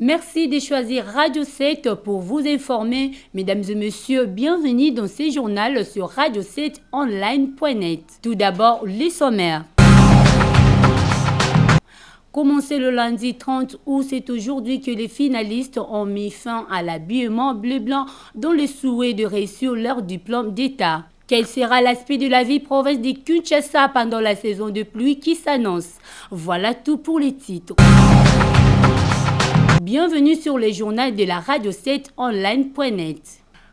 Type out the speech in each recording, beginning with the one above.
Merci de choisir Radio 7 pour vous informer. Mesdames et messieurs, bienvenue dans ce journal sur radio7online.net. Tout d'abord, les sommaires. Commencé le lundi 30 août, c'est aujourd'hui que les finalistes ont mis fin à l'habillement bleu-blanc dans le souhait de réussir leur diplôme d'État. Quel sera l'aspect de la vie province de Kinshasa pendant la saison de pluie qui s'annonce? Voilà tout pour les titres. Bienvenue sur le journal de la radio7online.net.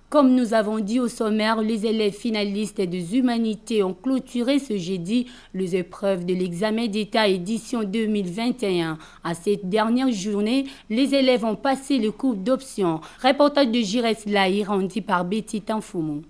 Comme nous avons dit au sommaire, les élèves finalistes des humanités ont clôturé ce jeudi les épreuves de l'examen d'État édition 2021. À cette dernière journée, les élèves ont passé le cours d'option. Reportage de Jires Lahi rendu par Betty Tanfoumou.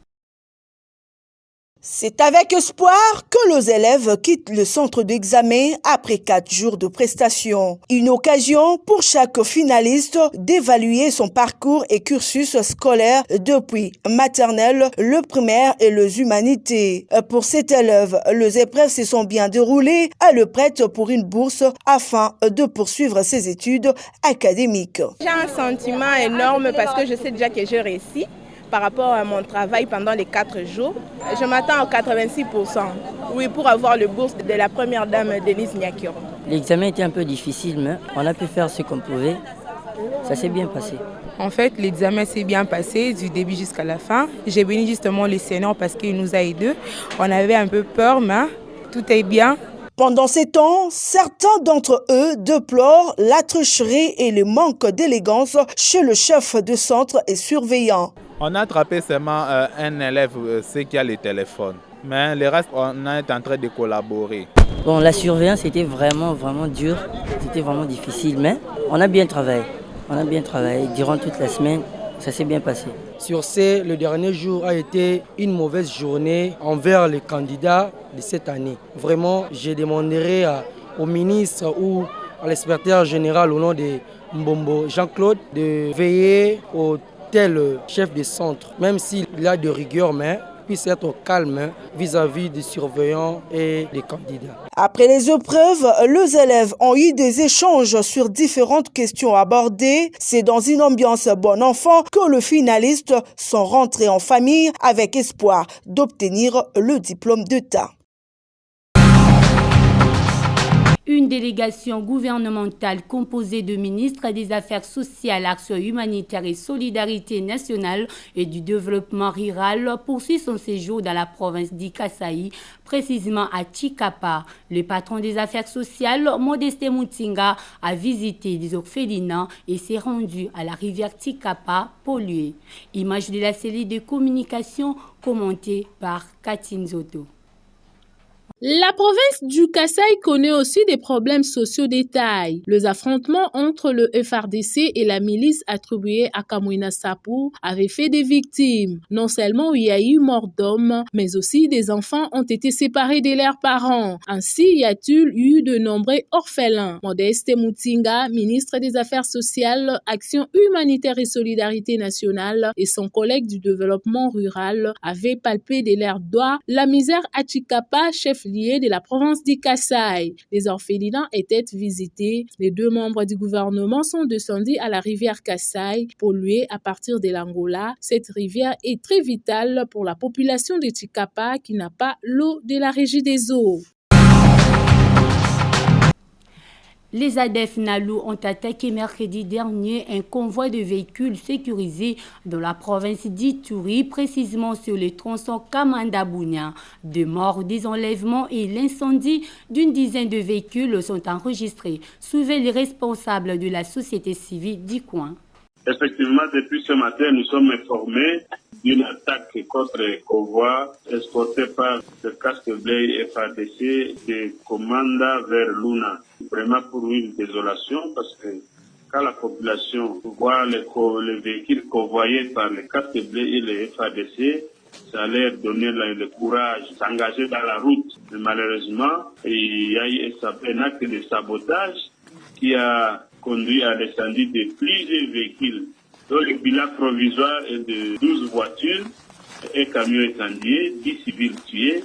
C'est avec espoir que les élèves quittent le centre d'examen après 4 jours de prestations. Une occasion pour chaque finaliste d'évaluer son parcours et cursus scolaire depuis maternelle, le primaire et les humanités. Pour cet élève, les épreuves se sont bien déroulées. Elle le prête pour une bourse afin de poursuivre ses études académiques. J'ai un sentiment énorme parce que je sais déjà que j'ai réussi. Par rapport à mon travail pendant les 4 jours, je m'attends à 86%. Oui, pour avoir le bourse de la première dame Denise Nyakio. L'examen était un peu difficile, mais on a pu faire ce qu'on pouvait. Ça s'est bien passé. En fait, l'examen s'est bien passé du début jusqu'à la fin. J'ai béni justement le Seigneur parce qu'il nous a aidés. On avait un peu peur, mais tout est bien. Pendant ces temps, certains d'entre eux déplorent la tricherie et le manque d'élégance chez le chef de centre et surveillant. On a attrapé seulement un élève, ceux qui a le téléphone. Mais le reste, on est en train de collaborer. Bon, la surveillance était vraiment dur. C'était vraiment difficile, mais on a bien travaillé. On a bien travaillé durant toute la semaine. Ça s'est bien passé. Sur ce, le dernier jour a été une mauvaise journée envers les candidats de cette année. Vraiment, je demanderai au ministre ou à l'inspecteur général au nom de Mbombo Jean-Claude de veiller au tel chef de centre, même s'il a de rigueur, mais puisse être calme vis-à-vis des surveillants et des candidats. Après les épreuves, les élèves ont eu des échanges sur différentes questions abordées. C'est dans une ambiance bon enfant que les finalistes sont rentrés en famille avec espoir d'obtenir le diplôme d'État. Une délégation gouvernementale composée de ministres des Affaires sociales, Action humanitaire et solidarité nationale et du développement rural poursuit son séjour dans la province d'Ikasaï, précisément à Chikapa. Le patron des Affaires sociales, Modeste Mutinga, a visité des orphelinats et s'est rendu à la rivière Chikapa polluée. Image de la série de communication commentée par Katine Zoto. La province du Kasaï connaît aussi des problèmes sociaux de taille. Les affrontements entre le FRDC et la milice attribuée à Kamwina Sapou avaient fait des victimes. Non seulement il y a eu mort d'hommes, mais aussi des enfants ont été séparés de leurs parents. Ainsi, y a-t-il eu de nombreux orphelins. Modeste Mutinga, ministre des Affaires sociales, Action humanitaire et solidarité nationale, et son collègue du développement rural avaient palpé de leurs doigts la misère à Chikapa, chef lié de la province du Kasaï. Les orphelinats étaient visités. Les 2 membres du gouvernement sont descendus à la rivière Kasaï, polluée à partir de l'Angola. Cette rivière est très vitale pour la population de Chikapa qui n'a pas l'eau de la régie des eaux. Les ADF Nalou ont attaqué mercredi dernier un convoi de véhicules sécurisés dans la province d'Ituri, précisément sur le tronçon Kamanda-Bounia. 2 morts, des enlèvements et l'incendie d'une dizaine de véhicules sont enregistrés. Suivez les responsables de la société civile du coin. Effectivement, depuis ce matin, nous sommes informés d'une attaque contre les convois escortés par le casque bleu FADC de Komanda vers Luna. Vraiment pour une désolation parce que quand la population voit les véhicules convoyés par les casques bleus et les FADC, ça leur donner le courage d'engager dans la route. Mais malheureusement, il y a eu un acte de sabotage qui a conduit à l'incendie de plusieurs véhicules. Donc le bilan provisoire est de 12 voitures, un camion incendié, 10 civils tués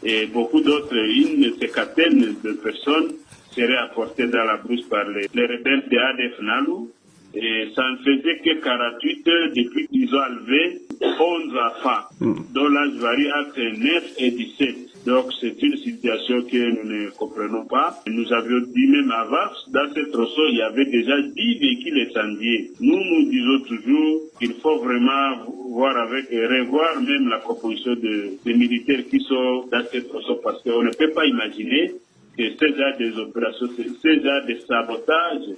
et beaucoup d'autres, une cinquantaine de personnes seraient apportées dans la brousse par les rebelles de ADF Nalou Et ça ne faisait que 48 heures depuis qu'ils ont enlevé 11 enfants, dont l'âge varie entre 9 et 17. Donc c'est une situation que nous ne comprenons pas. Nous avions dit même avant, dans ce tronçon, il y avait déjà 10 véhicules incendiés. Nous disons toujours qu'il faut vraiment voir revoir même la composition des militaires qui sont dans ce tronçon, parce qu'on ne peut pas imaginer que ces genre des opérations, ces genre de sabotage,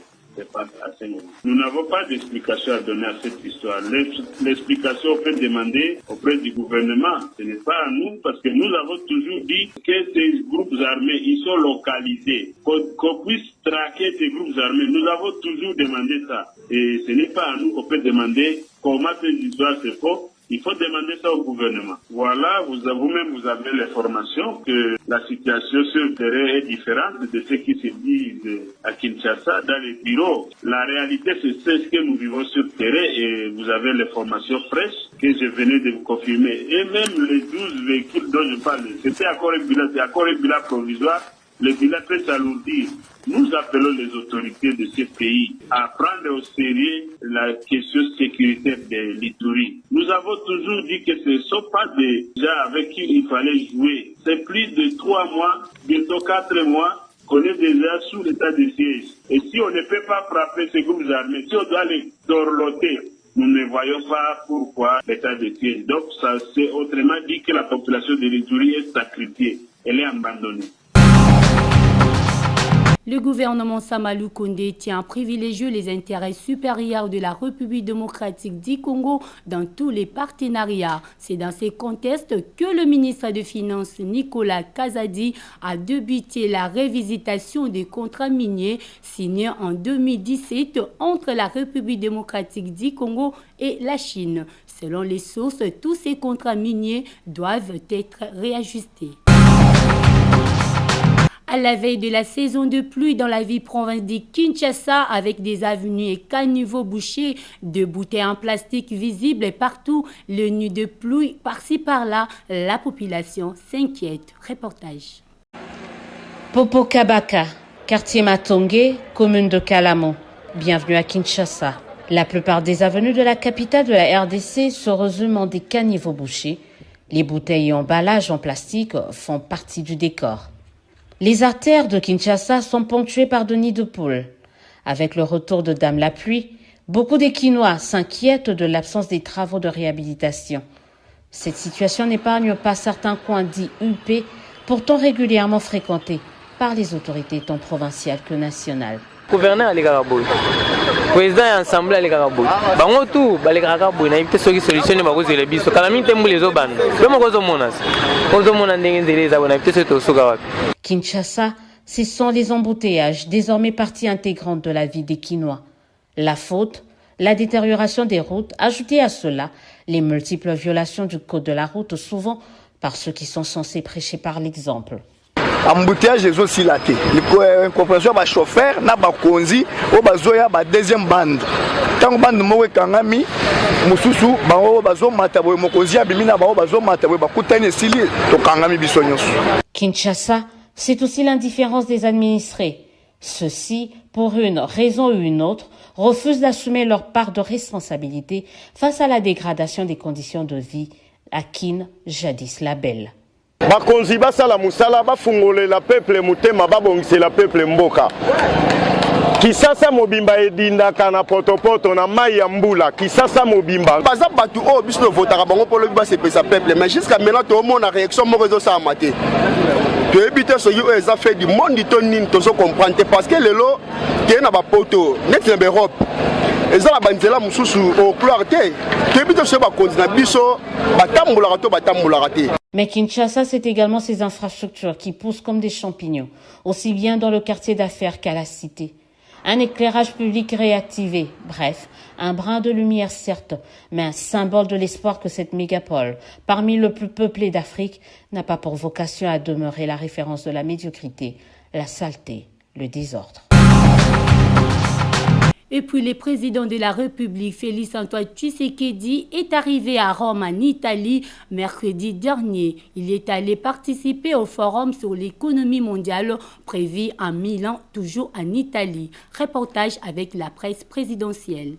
nous n'avons pas d'explication à donner à cette histoire. L'explication, on peut demander auprès du gouvernement. Ce n'est pas à nous, parce que nous avons toujours dit que ces groupes armés, ils sont localisés. Qu'on puisse traquer ces groupes armés. Nous avons toujours demandé ça. Et ce n'est pas à nous qu'on peut demander comment ces histoires se font. Il faut demander ça au gouvernement. Voilà, vous-même, vous avez l'information que la situation sur le terrain est différente de ce qui se dit à Kinshasa dans les bureaux. La réalité, c'est ce que nous vivons sur le terrain et vous avez l'information fraîche que je venais de vous confirmer. Et même les 12 véhicules dont je parle, c'était encore un bilan provisoire. Le bilan peut s'alourdir. Nous appelons les autorités de ce pays à prendre au sérieux la question sécuritaire de l'Ituri. Nous avons toujours dit que ce ne sont pas des gens avec qui il fallait jouer. C'est plus de 3 mois, bientôt 4 mois, qu'on est déjà sous l'état de siège. Et si on ne peut pas frapper ces groupes armés, si on doit les dorloter, nous ne voyons pas pourquoi l'état de siège. Donc ça c'est autrement dit que la population de l'Ituri est sacrifiée. Elle est abandonnée. Le gouvernement Samalou Kondé tient à privilégier les intérêts supérieurs de la République démocratique du Congo dans tous les partenariats. C'est dans ces contextes que le ministre des Finances Nicolas Kazadi a débuté la révisitation des contrats miniers signés en 2017 entre la République démocratique du Congo et la Chine. Selon les sources, tous ces contrats miniers doivent être réajustés. À la veille de la saison de pluie dans la ville province de Kinshasa, avec des avenues et caniveaux bouchés, de bouteilles en plastique visibles partout, le nid de pluie par-ci par-là, la population s'inquiète. Reportage. Popo Kabaka, quartier Matonge, commune de Kalamo. Bienvenue à Kinshasa. La plupart des avenues de la capitale de la RDC se résument en des caniveaux bouchés. Les bouteilles et emballages en plastique font partie du décor. Les artères de Kinshasa sont ponctuées par des nids de poules. Avec le retour de Dame la pluie, beaucoup des Kinois s'inquiètent de l'absence des travaux de réhabilitation. Cette situation n'épargne pas certains coins dits UP, pourtant régulièrement fréquentés par les autorités tant provinciales que nationales. Gouverneur alekaka boy président ya assemblée alekaka boy bango tout balekaka boy na yebite soki solution ne bakozela biso kala mingi te mbula ezobanda mpe moko ozomona ndenge nzela eza bona yebite soki tosuka wapi. Kinshasa, ce sont les embouteillages, désormais partie intégrante de la vie des Kinois. La faute, la détérioration des routes, ajoutée à cela, les multiples violations du code de la route, souvent par ceux qui sont censés prêcher par l'exemple. Embouteillage les aussi laté. L'incompréhension ba chauffeur na ba konzi o bazoya ba deuxième bande. Tant bande mo kangami mususu ba o bazo mata boy mokonzi abimi na ba o bazo mata boy ba kutani sili to kangami biso nyonso. Kinshasa, c'est aussi l'indifférence des administrés. Ceux-ci, pour une raison ou une autre, refusent d'assumer leur part de responsabilité face à la dégradation des conditions de vie à Kin, jadis la belle. Bakonzi basala musala bafungolela peuple mutema babongisela peuple mboka. Kisasa mobimba edindaka na potopoto na mai ya mbula. Kisasa mobimba baza batu o biso no votaka bango polo ba sepesa peuple mais jusqu'à maintenant to mona réaction moko zo sa maté. To ebite so yo eza fait du monde to nini to so comprendre parce que lelo ke na ba poto net na Europe. Ezala banzela mususu au clarté. To ebite so ba konzi na biso batambula to batambula te. Mais Kinshasa, c'est également ses infrastructures qui poussent comme des champignons, aussi bien dans le quartier d'affaires qu'à la cité. Un éclairage public réactivé, bref, un brin de lumière certes, mais un symbole de l'espoir que cette mégapole, parmi le plus peuplé d'Afrique, n'a pas pour vocation à demeurer la référence de la médiocrité, la saleté, le désordre. Et puis le président de la République, Félix-Antoine Tshisekedi, est arrivé à Rome, en Italie, mercredi dernier. Il est allé participer au forum sur l'économie mondiale prévu à Milan, toujours en Italie. Reportage avec la presse présidentielle.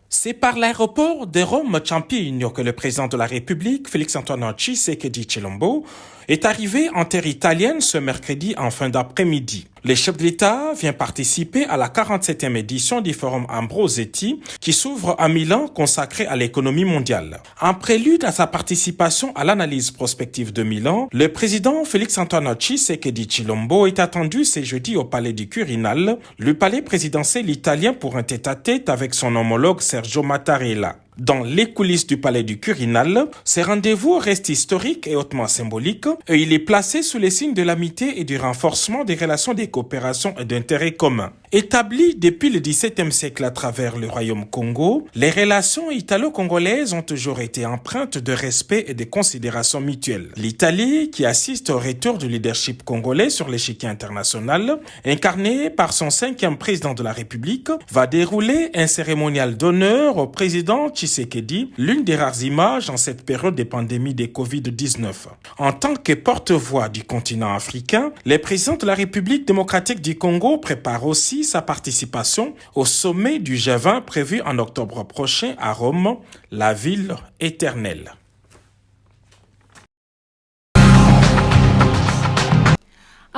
C'est par l'aéroport de Rome-Ciampino que le président de la République, Félix-Antoine Tshisekedi Tshilombo, est arrivé en terre italienne ce mercredi en fin d'après-midi. Le chef de l'État vient participer à la 47e édition du Forum Ambrosetti qui s'ouvre à Milan consacré à l'économie mondiale. En prélude à sa participation à l'analyse prospective de Milan, le président Félix-Antoine Tshisekedi Tshilombo est attendu ce jeudi au palais du Quirinal, le palais présidentiel italien pour un tête-à-tête avec son homologue Sergio Mattarella. Dans les coulisses du palais du Quirinal, ce rendez-vous reste historique et hautement symbolique et il est placé sous les signes de l'amitié et du renforcement des relations de coopération et d'intérêts communs. Établies depuis le XVIIe siècle à travers le royaume Congo, les relations italo-congolaises ont toujours été empreintes de respect et de considération mutuelle. L'Italie, qui assiste au retour du leadership congolais sur l'échiquier international, incarné par son 5e président de la République, va dérouler un cérémonial d'honneur au président Tshisekedi, l'une des rares images en cette période de pandémie de Covid-19. En tant que porte-voix du continent africain, le président de la République démocratique du Congo prépare aussi sa participation au sommet du G20 prévu en octobre prochain à Rome, la ville éternelle.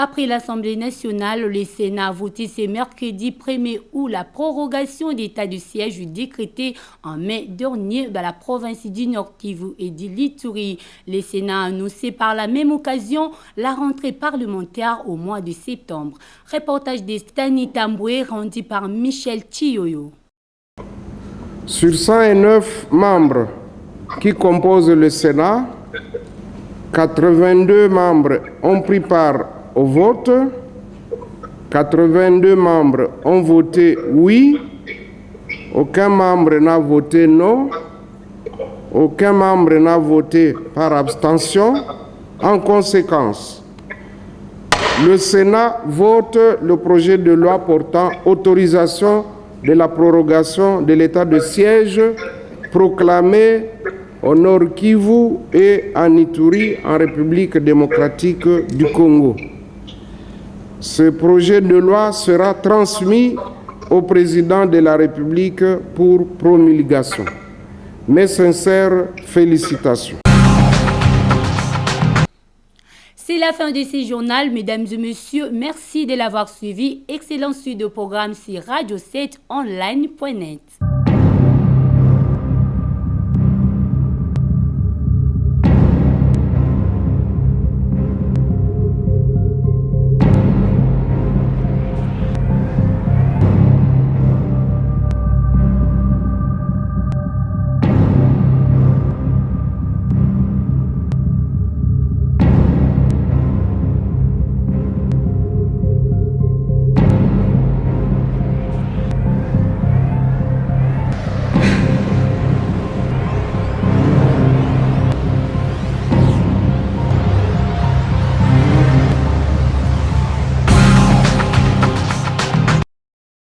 Après l'Assemblée nationale, le Sénat a voté ce mercredi 1er août la prorogation d'état de siège décrété en mai dernier dans la province du Nord Kivu et de l'Ituri. Le Sénat a annoncé par la même occasion la rentrée parlementaire au mois de septembre. Reportage de Stani Tamboué rendu par Michel Chiyoyo. Sur 109 membres qui composent le Sénat, 82 membres ont pris part au vote, 82 membres ont voté oui, aucun membre n'a voté non, aucun membre n'a voté par abstention. En conséquence, le Sénat vote le projet de loi portant autorisation de la prorogation de l'état de siège proclamé au Nord Kivu et en Ituri en République démocratique du Congo. Ce projet de loi sera transmis au président de la République pour promulgation. Mes sincères félicitations. C'est la fin de ce journal, mesdames et messieurs. Merci de l'avoir suivi. Excellent suite de programme sur radio7online.net.